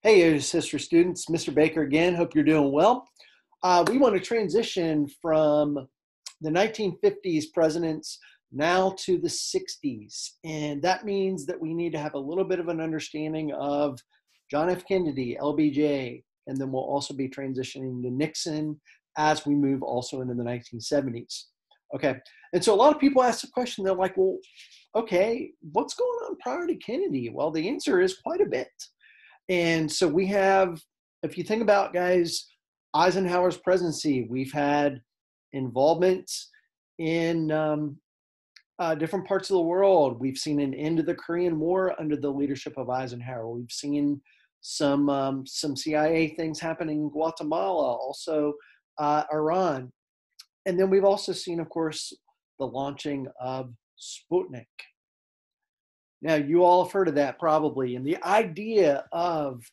Hey, sister students, Mr. Baker again. Hope you're doing well. We want to transition from the 1950s presidents now to the 60s. And that means that we need to have a little bit of an understanding of John F. Kennedy, LBJ, and then we'll also be transitioning to Nixon as we move also into the 1970s. Okay. And so a lot of people ask the question, they're like, well, okay, what's going on prior to Kennedy? Well, the answer is quite a bit. And so we have, if you think about, guys, Eisenhower's presidency, we've had involvement in different parts of the world. We've seen an end to the Korean War under the leadership of Eisenhower. We've seen some CIA things happening in Guatemala, also Iran. And then we've also seen, of course, the launching of Sputnik. Now, you all have heard of that probably. And the idea of,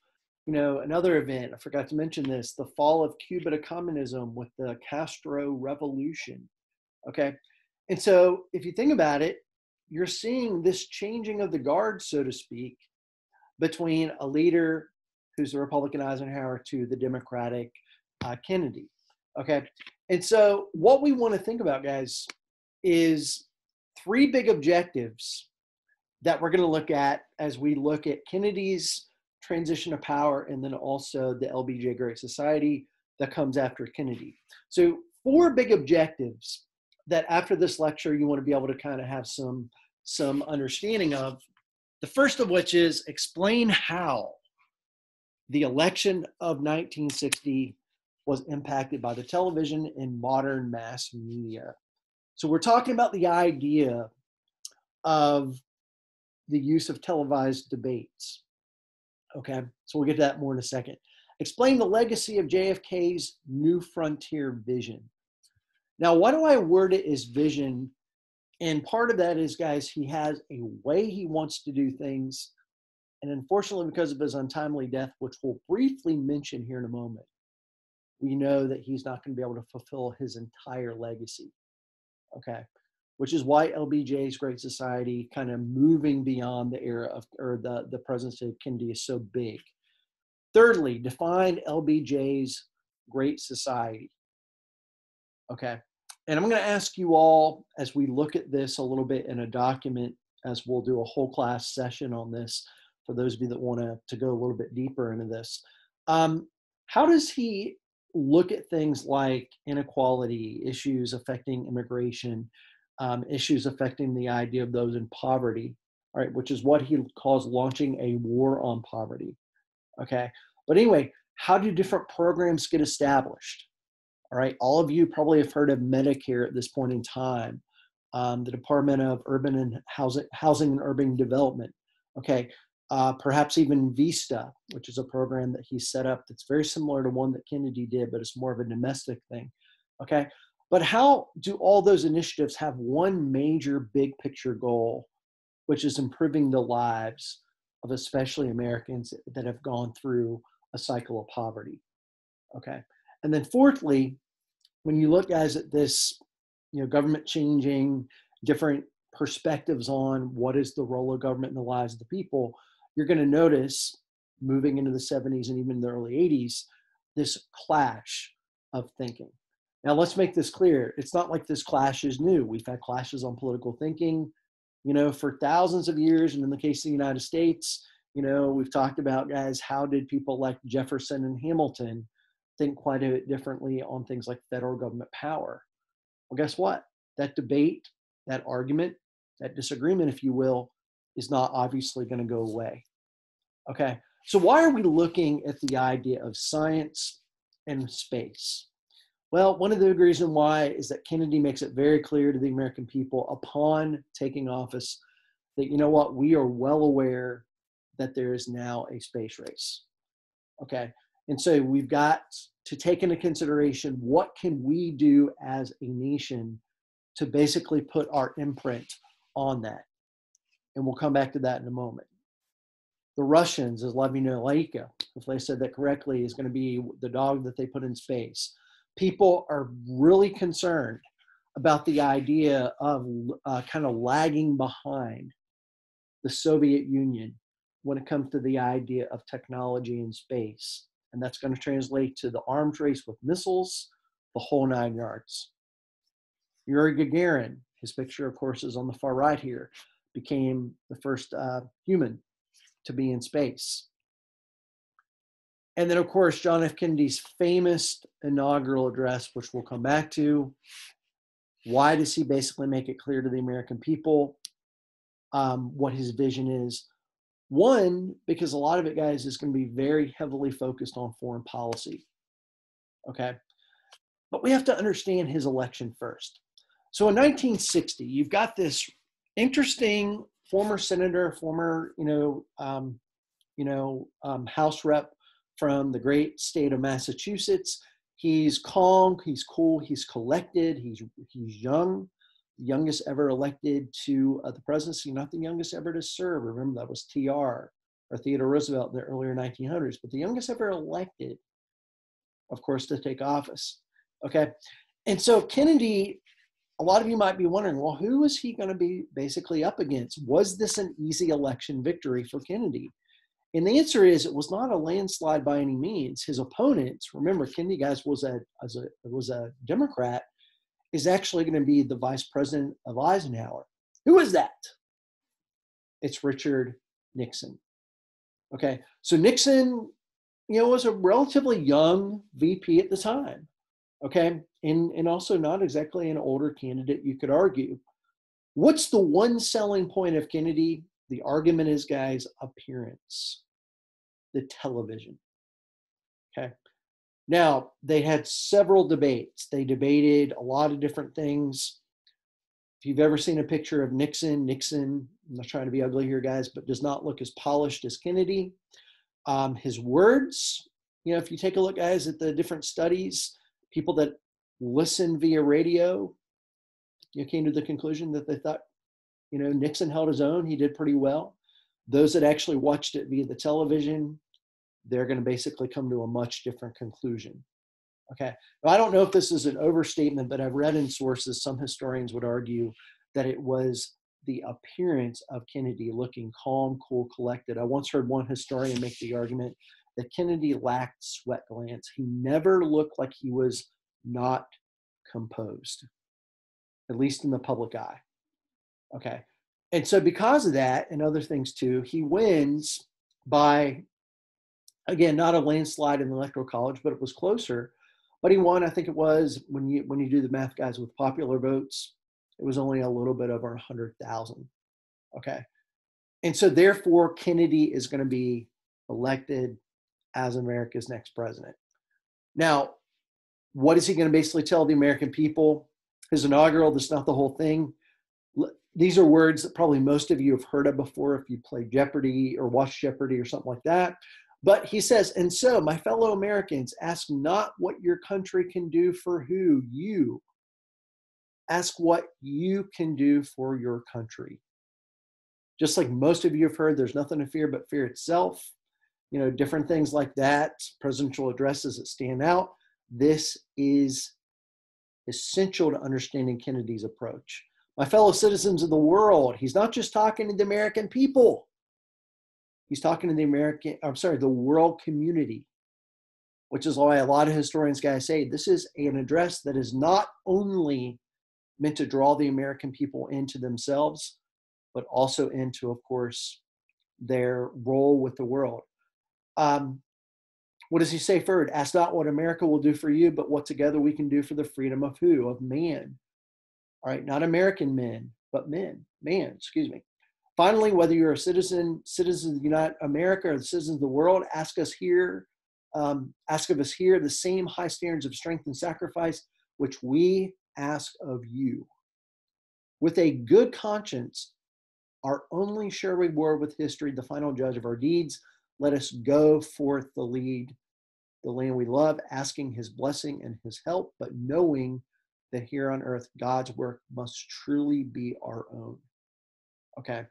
another event, I forgot to mention this, the fall of Cuba to communism with the Castro Revolution. Okay. And so if you think about it, you're seeing this changing of the guard, so to speak, between a leader who's the Republican Eisenhower to the Democratic Kennedy. Okay. And so what we want to think about, guys, is three big objectives that we're going to look at as we look at Kennedy's transition of power and then also the LBJ Great Society that comes after Kennedy. So four big objectives that after this lecture you want to be able to kind of have some understanding of. The first of which is explain how the election of 1960 was impacted by the television and modern mass media. So we're talking about the idea of the use of televised debates. Okay, so we'll get to that more in a second. Explain the legacy of JFK's New Frontier vision. Now, why do I word it as vision? And part of that is, guys, he has a way he wants to do things. And unfortunately, because of his untimely death, which we'll briefly mention here in a moment, we know that he's not going to be able to fulfill his entire legacy. Okay. Which is why LBJ's Great Society kind of moving beyond the era of, or the presidency of Kennedy is so big. Thirdly, define LBJ's Great Society. Okay. And I'm going to ask you all, as we look at this a little bit in a document, as we'll do a whole class session on this, for those of you that want to go a little bit deeper into this, how does he look at things like inequality, issues affecting immigration, issues affecting the idea of those in poverty, all right, which is what he calls launching a war on poverty. Okay. But anyway, how do different programs get established? All right. All of you probably have heard of Medicare at this point in time, the Department of Urban and Housing and Urban Development. Okay. Perhaps even VISTA, which is a program that he set up that's very similar to one that Kennedy did, but it's more of a domestic thing. Okay. But how do all those initiatives have one major big picture goal, which is improving the lives of especially Americans that have gone through a cycle of poverty? Okay. And then fourthly, when you look, guys, at this, government changing, different perspectives on what is the role of government in the lives of the people, you're going to notice moving into the 70s and even the early 80s, this clash of thinking. Now, let's make this clear. It's not like this clash is new. We've had clashes on political thinking, for thousands of years. And in the case of the United States, we've talked about, guys, how did people like Jefferson and Hamilton think quite a bit differently on things like federal government power? Well, guess what? That debate, that argument, that disagreement, if you will, is not obviously going to go away. Okay. So why are we looking at the idea of science and space? Well, one of the reasons why is that Kennedy makes it very clear to the American people upon taking office that, we are well aware that there is now a space race. Okay. And so we've got to take into consideration, what can we do as a nation to basically put our imprint on that? And we'll come back to that in a moment. The Russians, as Laika, if I said that correctly, is going to be the dog that they put in space. People are really concerned about the idea of kind of lagging behind the Soviet Union when it comes to the idea of technology in space. And that's going to translate to the arms race with missiles, the whole 9 yards. Yuri Gagarin, his picture, of course, is on the far right here, became the first human to be in space. And then, of course, John F. Kennedy's famous inaugural address, which we'll come back to. Why does he basically make it clear to the American people what his vision is? One, because a lot of it, guys, is going to be very heavily focused on foreign policy. Okay. But we have to understand his election first. So in 1960, you've got this interesting former senator, former, House rep from the great state of Massachusetts. He's calm, he's cool, he's collected, he's young, youngest ever elected to the presidency, not the youngest ever to serve. Remember, that was TR, or Theodore Roosevelt, in the earlier 1900s, but the youngest ever elected, of course, to take office. Okay. And so Kennedy, a lot of you might be wondering, well, who is he going to be basically up against? Was this an easy election victory for Kennedy? And the answer is, it was not a landslide by any means. His opponents, remember, Kennedy, guys, was a Democrat, is actually going to be the vice president of Eisenhower. Who is that? It's Richard Nixon. Okay, so Nixon, was a relatively young VP at the time. Okay, and also not exactly an older candidate, you could argue. What's the one selling point of Kennedy? The argument is, guys, appearance, the television. Okay. Now, they had several debates. They debated a lot of different things. If you've ever seen a picture of Nixon, I'm not trying to be ugly here, guys, but does not look as polished as Kennedy. His words, if you take a look, guys, at the different studies, people that listen via radio, came to the conclusion that they thought, Nixon held his own. He did pretty well. Those that actually watched it via the television, they're going to basically come to a much different conclusion. Okay. Now, I don't know if this is an overstatement, but I've read in sources, some historians would argue that it was the appearance of Kennedy looking calm, cool, collected. I once heard one historian make the argument that Kennedy lacked sweat glands. He never looked like he was not composed, at least in the public eye. Okay. And so because of that and other things too, he wins by, again, not a landslide in the Electoral College, but it was closer. But he won, I think it was, when you do the math, guys, with popular votes, it was only a little bit over 100,000. Okay. And so therefore, Kennedy is going to be elected as America's next president. Now, what is he going to basically tell the American people? His inaugural, that's not the whole thing. These are words that probably most of you have heard of before if you play Jeopardy or watch Jeopardy or something like that. But he says, and so, my fellow Americans, ask not what your country can do for who? You. Ask what you can do for your country. Just like most of you have heard, there's nothing to fear but fear itself. Different things like that, presidential addresses that stand out. This is essential to understanding Kennedy's approach. My fellow citizens of the world, he's not just talking to the American people. He's talking to the world community, which is why a lot of historians, guys, say this is an address that is not only meant to draw the American people into themselves, but also into, of course, their role with the world. What does he say third? Ask not what America will do for you, but what together we can do for the freedom of who? Of man. All right, not American men, but man, excuse me. Finally, whether you're a citizen of the United America or the citizens of the world, ask of us here the same high standards of strength and sacrifice, which we ask of you. With a good conscience, our only sure reward with history, the final judge of our deeds, let us go forth to lead the land we love, asking his blessing and his help, but knowing that here on earth, God's work must truly be our own. Okay.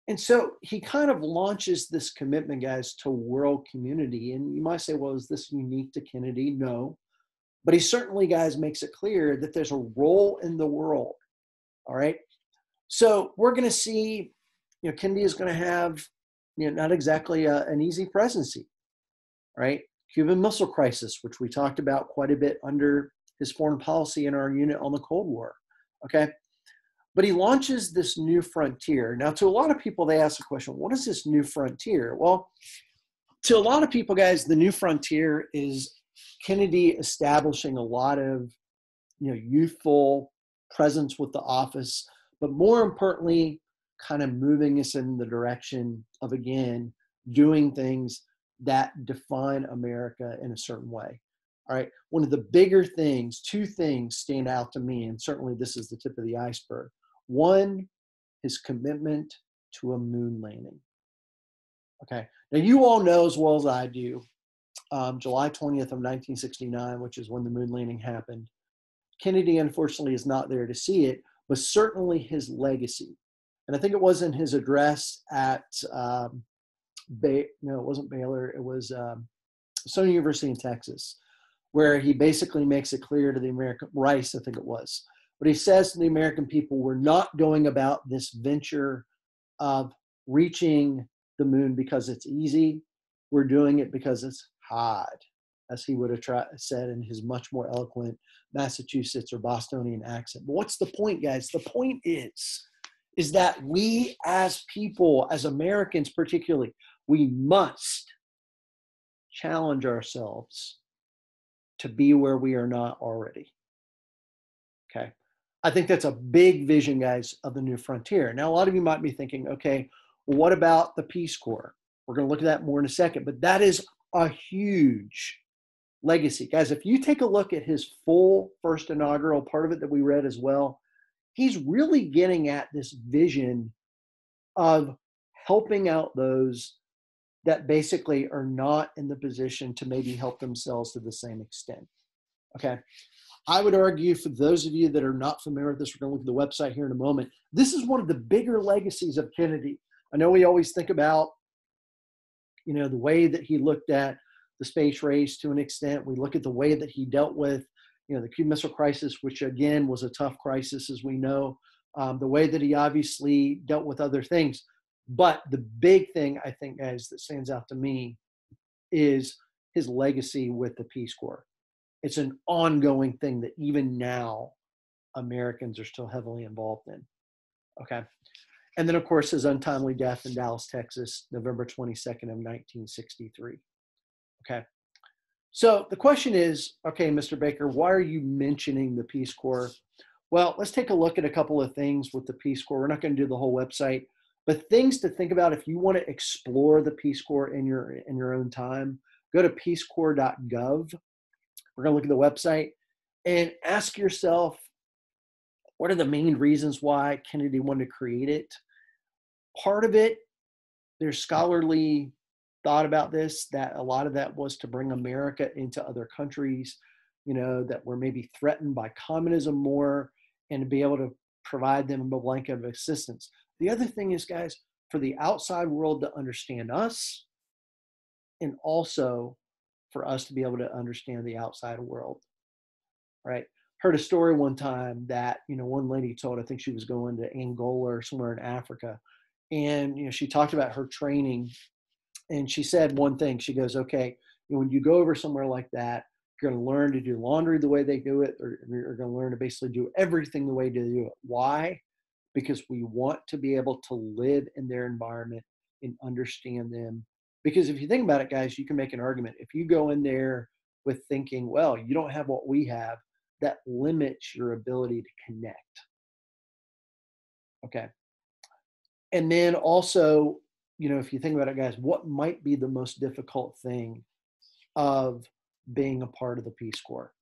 And so he kind of launches this commitment, guys, to world community. And you might say, well, is this unique to Kennedy? No. But he certainly, guys, makes it clear that there's a role in the world. All right. So we're going to see Kennedy is going to have, not exactly an easy presidency, right? Cuban Missile Crisis, which we talked about quite a bit under his foreign policy in our unit on the Cold War, okay? But he launches this new frontier. Now, to a lot of people, they ask the question, what is this new frontier? Well, to a lot of people, guys, the new frontier is Kennedy establishing a lot of, youthful presence with the office, but more importantly, kind of moving us in the direction of, again, doing things that define America in a certain way. All right. One of the bigger things, two things stand out to me, and certainly this is the tip of the iceberg. One, his commitment to a moon landing. Okay. Now, you all know as well as I do, July 20th of 1969, which is when the moon landing happened. Kennedy, unfortunately, is not there to see it, but certainly his legacy. And I think it was in his address at, it wasn't Baylor, it was Stone University in Texas, where he basically makes it clear to the American, Rice, I think it was, but he says to the American people, we're not going about this venture of reaching the moon because it's easy. We're doing it because it's hard, as he would have said in his much more eloquent Massachusetts or Bostonian accent. But what's the point, guys? The point is that we as people, as Americans particularly, we must challenge ourselves to be where we are not already. Okay. I think that's a big vision, guys, of the new frontier. Now, a lot of you might be thinking, okay, well, what about the Peace Corps? We're going to look at that more in a second, but that is a huge legacy. Guys, if you take a look at his full first inaugural, part of it that we read as well, he's really getting at this vision of helping out those that basically are not in the position to maybe help themselves to the same extent. Okay. I would argue, for those of you that are not familiar with this, we're going to look at the website here in a moment. This is one of the bigger legacies of Kennedy. I know we always think about, the way that he looked at the space race to an extent. We look at the way that he dealt with, the Cuban Missile Crisis, which again was a tough crisis, as we know, the way that he obviously dealt with other things. But the big thing, I think, guys, that stands out to me is his legacy with the Peace Corps. It's an ongoing thing that even now Americans are still heavily involved in. Okay. And then, of course, his untimely death in Dallas, Texas, November 22nd of 1963. Okay. So the question is, okay, Mr. Baker, why are you mentioning the Peace Corps? Well, let's take a look at a couple of things with the Peace Corps. We're not going to do the whole website, but things to think about if you want to explore the Peace Corps in your own time. Go to peacecorps.gov. We're going to look at the website and ask yourself, what are the main reasons why Kennedy wanted to create it? Part of it, there's scholarly thought about this, that a lot of that was to bring America into other countries, that were maybe threatened by communism more, and to be able to provide them a blanket of assistance. The other thing is, guys, for the outside world to understand us, and also for us to be able to understand the outside world, right? Heard a story one time that, one lady told, I think she was going to Angola or somewhere in Africa. And, she talked about her training, and she said one thing. She goes, okay, when you go over somewhere like that, you're going to learn to do laundry the way they do it, or you're going to learn to basically do everything the way they do it. Why? Because we want to be able to live in their environment and understand them. Because if you think about it, guys, you can make an argument. If you go in there with thinking, well, you don't have what we have, that limits your ability to connect. Okay. And then also, if you think about it, guys, what might be the most difficult thing of being a part of the Peace Corps?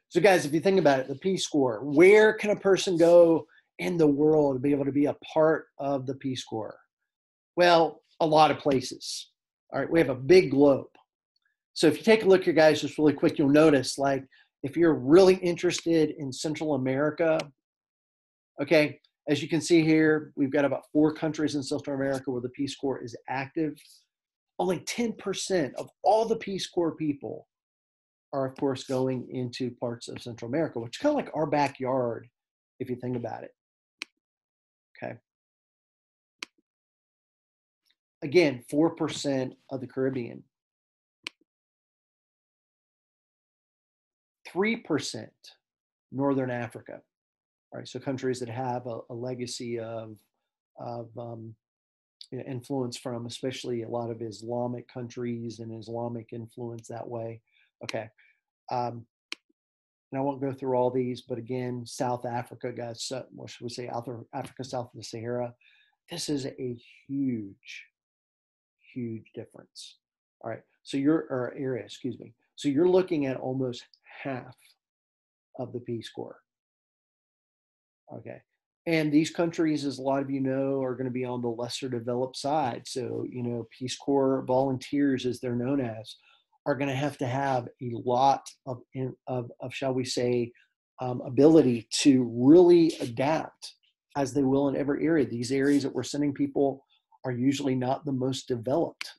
So, guys, if you think about it, the Peace Corps, where can a person go in the world to be able to be a part of the Peace Corps? Well, a lot of places. All right, we have a big globe. So if you take a look here, guys, just really quick, you'll notice, like, if you're really interested in Central America, okay, as you can see here, we've got about 4 countries in Central America where the Peace Corps is active. Only 10% of all the Peace Corps people are, of course, going into parts of Central America, which is kind of like our backyard, if you think about it. Okay. Again, 4% of the Caribbean, 3% Northern Africa. All right, so countries that have a legacy of influence from, especially a lot of Islamic countries and Islamic influence that way. Okay, and I won't go through all these, but again, South Africa, guys, what should we say, Africa south of the Sahara. This is a huge, huge difference. All right, so or area, excuse me. So you're looking at almost half of the Peace Corps. Okay. And these countries, as a lot of you know, are going to be on the lesser developed side. So, Peace Corps volunteers, as they're known as, are going to have a lot of shall we say, ability to really adapt as they will in every area. These areas that we're sending people are usually not the most developed.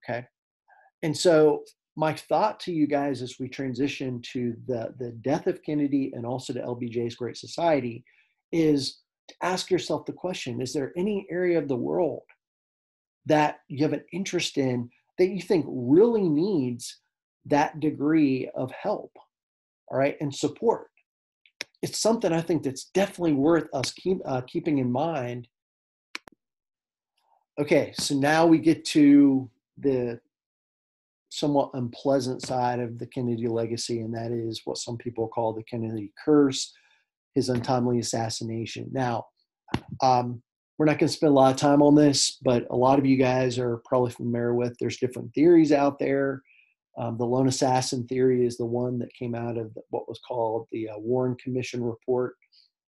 Okay. And so my thought to you guys as we transition to the death of Kennedy and also to LBJ's Great Society is to ask yourself the question, is there any area of the world that you have an interest in that you think really needs that degree of help, all right, and support? It's something I think that's definitely worth us keeping in mind. Okay, so now we get to the somewhat unpleasant side of the Kennedy legacy, and that is what some people call the Kennedy curse, his untimely assassination. Now, we're not going to spend a lot of time on this, but a lot of you guys are probably familiar with, there's different theories out there. The lone assassin theory is the one that came out of what was called the Warren Commission report.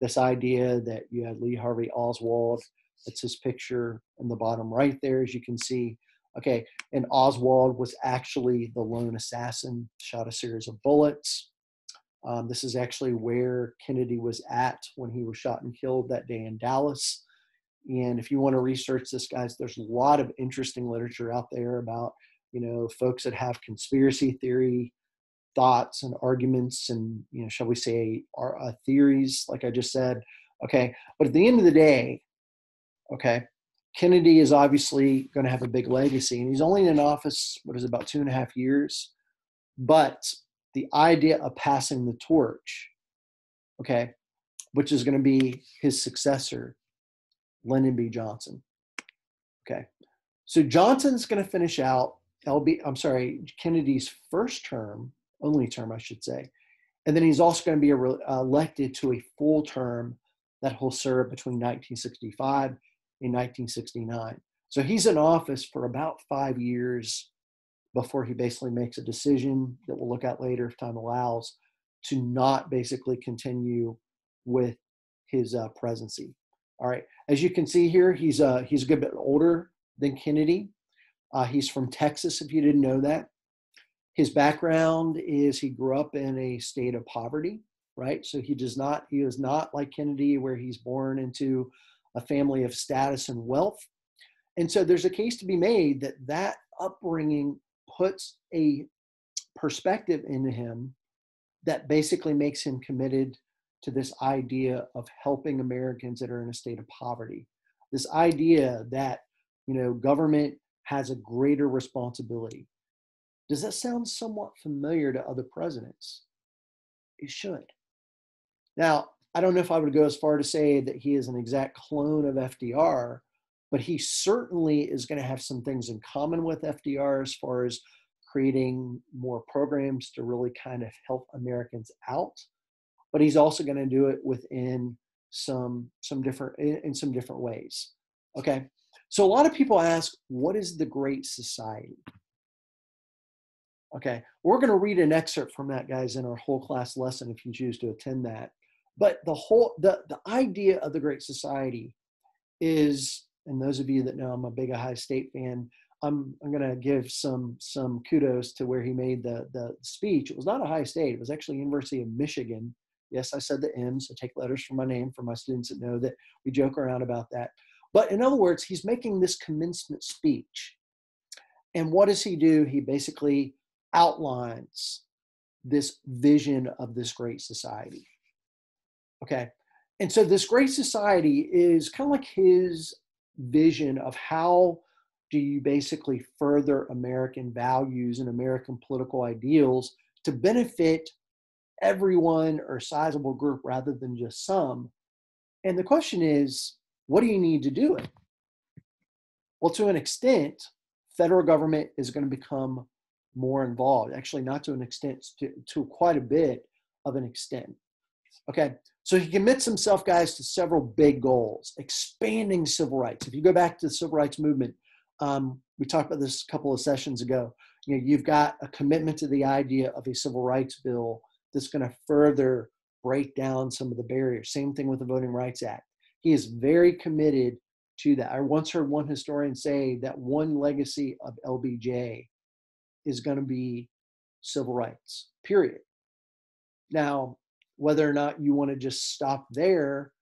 This idea that you had Lee Harvey Oswald, that's his picture in the bottom right there, as you can see. Okay, and Oswald was actually the lone assassin, shot a series of bullets. This is actually where Kennedy was at when he was shot and killed that day in Dallas. And if you want to research this, guys, there's a lot of interesting literature out there about, folks that have conspiracy theory thoughts and arguments and, shall we say, theories, like I just said. Okay, but at the end of the day, okay, Kennedy is obviously going to have a big legacy, and he's only in office, about 2.5 years. But the idea of passing the torch, okay, which is going to be his successor, Lyndon B. Johnson. Okay, so Johnson's going to finish out Kennedy's first term, only term, I should say, and then he's also going to be elected to a full term that he'll serve between 1965 in 1969. So he's in office for about 5 years before he basically makes a decision that we'll look at later if time allows to not basically continue with his presidency. All right, as you can see here, he's a good bit older than Kennedy. He's from Texas, if you didn't know that. His background is he grew up in a state of poverty, right? So he is not like Kennedy, where he's born into a family of status and wealth. And so there's a case to be made that upbringing puts a perspective into him that basically makes him committed to this idea of helping Americans that are in a state of poverty. This idea that, government has a greater responsibility. Does that sound somewhat familiar to other presidents? It should. Now, I don't know if I would go as far to say that he is an exact clone of FDR, but he certainly is going to have some things in common with FDR as far as creating more programs to really kind of help Americans out. But he's also going to do it within some different ways. Okay, so a lot of people ask, what is the Great Society? Okay, we're going to read an excerpt from that, guys, in our whole class lesson if you choose to attend that. But the idea of the Great Society is, and those of you that know I'm a big Ohio State fan, I'm going to give some kudos to where he made the speech. It was not Ohio State. It was actually University of Michigan. Yes, I said the M, so take letters from my name for my students that know that we joke around about that. But in other words, he's making this commencement speech. And what does he do? He basically outlines this vision of this great society. Okay. And so this great society is kind of like his vision of how do you basically further American values and American political ideals to benefit everyone or a sizable group rather than just some. And the question is, what do you need to do it? Well, to an extent, federal government is going to become more involved. Actually, not to an extent, to quite a bit of an extent. Okay, so he commits himself, guys, to several big goals. Expanding civil rights. If you go back to the civil rights movement, we talked about this a couple of sessions ago. You know, you've got a commitment to the idea of a civil rights bill that's going to further break down some of the barriers. Same thing with the Voting Rights Act. He is very committed to that. I once heard one historian say that one legacy of LBJ is going to be civil rights, period. Now, whether or not you want to just stop there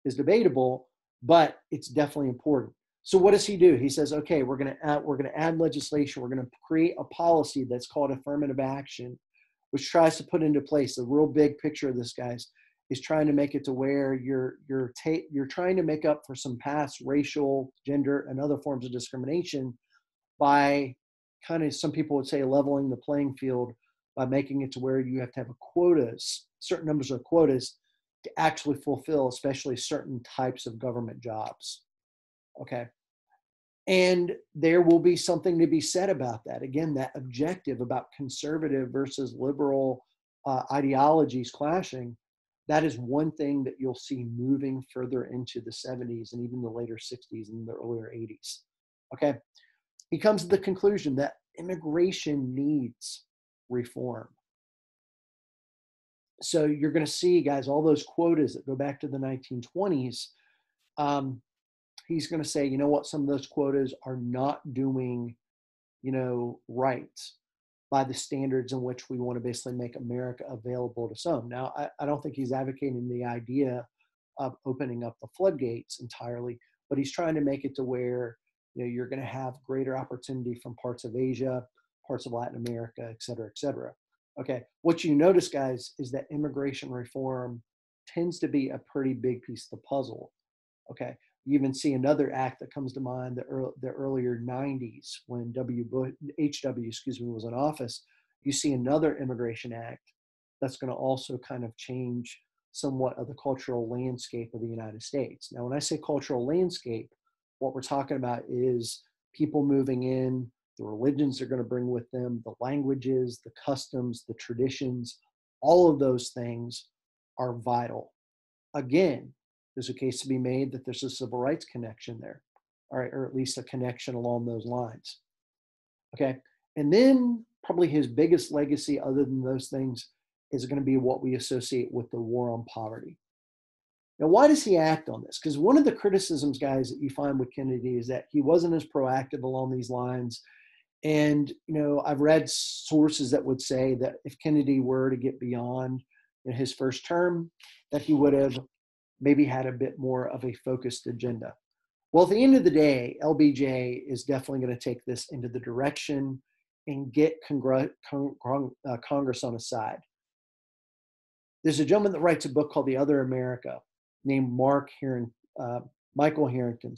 is debatable, but it's definitely important. So what does he do? He says, okay, we're going to add legislation. We're going to create a policy that's called affirmative action, which tries to put into place the real big picture of this, guys, is trying to make it to where you're trying to make up for some past racial, gender, and other forms of discrimination by kind of, some people would say, leveling the playing field by making it to where you have to have quotas, certain numbers of quotas to actually fulfill, especially certain types of government jobs. Okay. And there will be something to be said about that. Again, that objective about conservative versus liberal ideologies clashing, that is one thing that you'll see moving further into the 70s and even the later 60s and the earlier 80s. Okay. He comes to the conclusion that immigration needs reform. So you're going to see, guys, all those quotas that go back to the 1920s. He's going to say, you know what, some of those quotas are not doing, right by the standards in which we want to basically make America available to some. Now, I don't think he's advocating the idea of opening up the floodgates entirely, but he's trying to make it to where, you're going to have greater opportunity from parts of Asia, parts of Latin America, et cetera, et cetera. Okay. What you notice, guys, is that immigration reform tends to be a pretty big piece of the puzzle. Okay. You even see another act that comes to mind, the earlier 90s when HW was in office. You see another immigration act that's going to also kind of change somewhat of the cultural landscape of the United States. Now, when I say cultural landscape, what we're talking about is people moving in, the religions they're going to bring with them, the languages, the customs, the traditions, all of those things are vital. Again, there's a case to be made that there's a civil rights connection there, all right, or at least a connection along those lines. Okay. And then probably his biggest legacy other than those things is going to be what we associate with the war on poverty. Now, why does he act on this? Because one of the criticisms, guys, that you find with Kennedy is that he wasn't as proactive along these lines. And, I've read sources that would say that if Kennedy were to get beyond his first term, that he would have maybe had a bit more of a focused agenda. Well, at the end of the day, LBJ is definitely going to take this into the direction and get Congress on his side. There's a gentleman that writes a book called The Other America named Michael Harrington,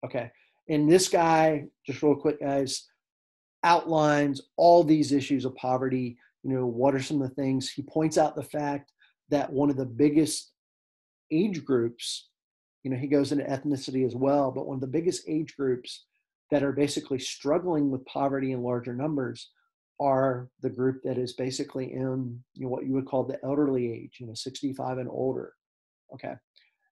Okay. And this guy, just real quick, guys, outlines all these issues of poverty. What are some of the things? He points out the fact that one of the biggest age groups, he goes into ethnicity as well, but one of the biggest age groups that are basically struggling with poverty in larger numbers are the group that is basically in what you would call the elderly age, 65 and older. Okay.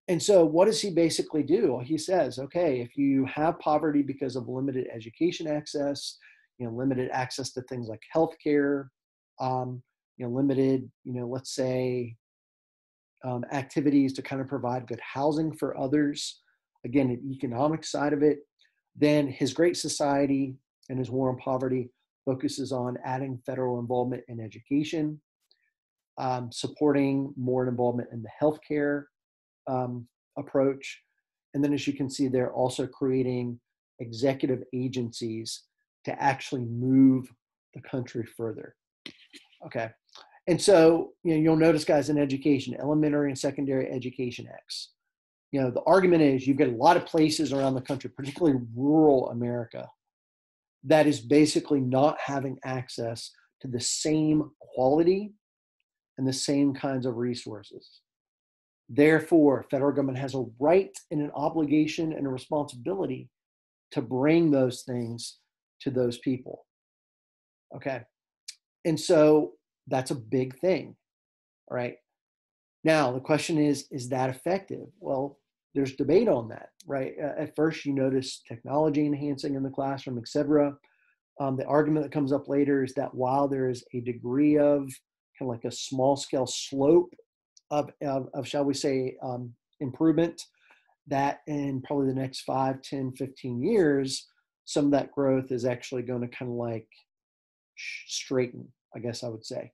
And so what does he basically do? Well, he says, okay, if you have poverty because of limited education access, limited access to things like healthcare, limited, let's say, activities to kind of provide good housing for others, again, an economic side of it, then his Great Society and his war on poverty focuses on adding federal involvement in education, supporting more involvement in the healthcare approach. And then, as you can see, they're also creating executive agencies to actually move the country further. Okay. And so, you'll notice, guys, in education, elementary and secondary education acts. the argument is you've got a lot of places around the country, particularly rural America, that is basically not having access to the same quality and the same kinds of resources. Therefore, federal government has a right and an obligation and a responsibility to bring those things to those people. Okay. And so that's a big thing. All right. Now, the question is that effective? Well, there's debate on that, right? At first, you notice technology enhancing in the classroom, et cetera. The argument that comes up later is that while there is a degree of kind of like a small scale slope of shall we say, improvement, that in probably the next 5, 10, 15 years, some of that growth is actually going to kind of like straighten, I guess I would say.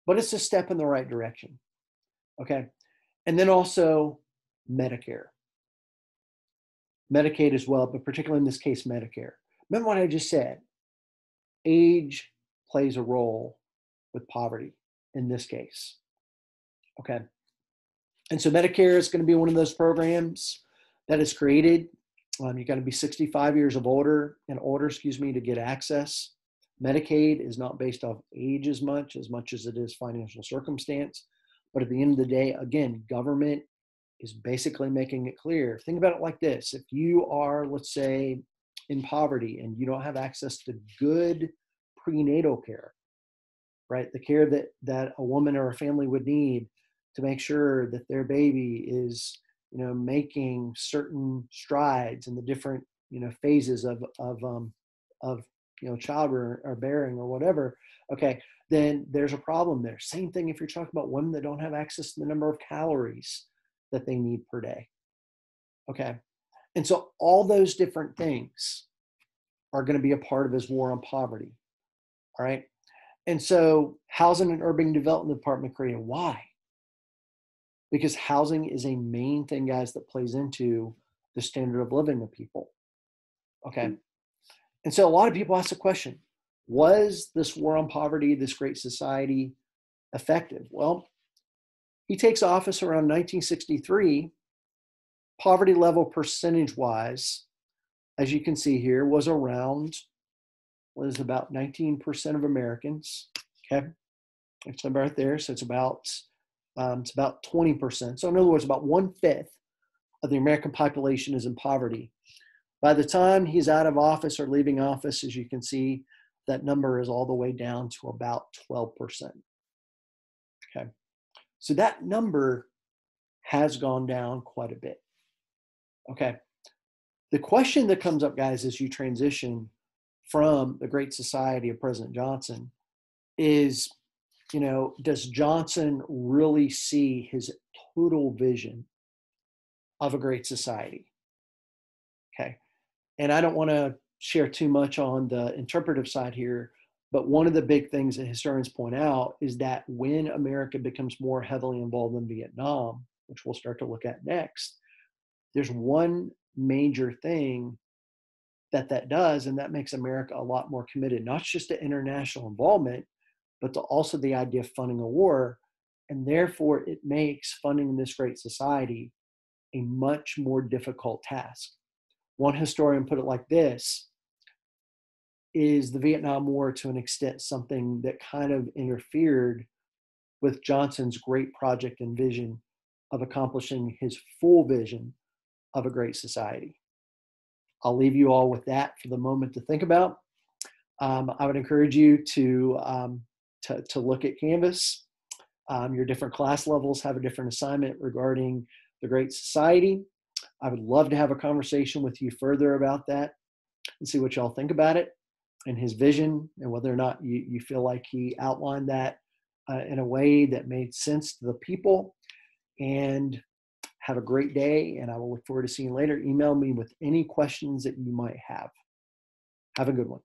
But it's a step in the right direction. Okay. And then also Medicare. Medicaid as well, but particularly in this case, Medicare. Remember what I just said? Age plays a role with poverty in this case. Okay. And so Medicare is going to be one of those programs that is created. You got to be 65 years of older to get access. Medicaid is not based off age as much as it is financial circumstance. But at the end of the day, again, government is basically making it clear. Think about it like this. If you are, let's say, in poverty and you don't have access to good prenatal care, right? The care that a woman or a family would need to make sure that their baby is, making certain strides in the different, phases of childbirth or bearing or whatever. Okay, then there's a problem there. Same thing if you're talking about women that don't have access to the number of calories that they need per day. Okay, and so all those different things are going to be a part of his war on poverty. All right, and so Housing and Urban Development Department created. Why? Because housing is a main thing, guys, that plays into the standard of living of people. Okay. And so a lot of people ask the question, was this war on poverty, this great society, effective? Well, he takes office around 1963. Poverty level percentage-wise, as you can see here, was about 19% of Americans. Okay. It's right there. So it's about 20%. So in other words, about 1/5 of the American population is in poverty. By the time he's out of office or leaving office, as you can see, that number is all the way down to about 12%. Okay. So that number has gone down quite a bit. Okay. The question that comes up, guys, as you transition from the Great Society of President Johnson is, does Johnson really see his total vision of a great society? Okay. And I don't want to share too much on the interpretive side here, but one of the big things that historians point out is that when America becomes more heavily involved in Vietnam, which we'll start to look at next, there's one major thing that does, and that makes America a lot more committed, not just to international involvement, but to also the idea of funding a war. And therefore, it makes funding this great society a much more difficult task. One historian put it like this: is the Vietnam War to an extent something that kind of interfered with Johnson's great project and vision of accomplishing his full vision of a great society? I'll leave you all with that for the moment to think about. I would encourage you to look at Canvas. Your different class levels have a different assignment regarding the Great Society. I would love to have a conversation with you further about that and see what y'all think about it and his vision, and whether or not you feel like he outlined that in a way that made sense to the people. And have a great day, and I will look forward to seeing you later. Email me with any questions that you might have. Have a good one.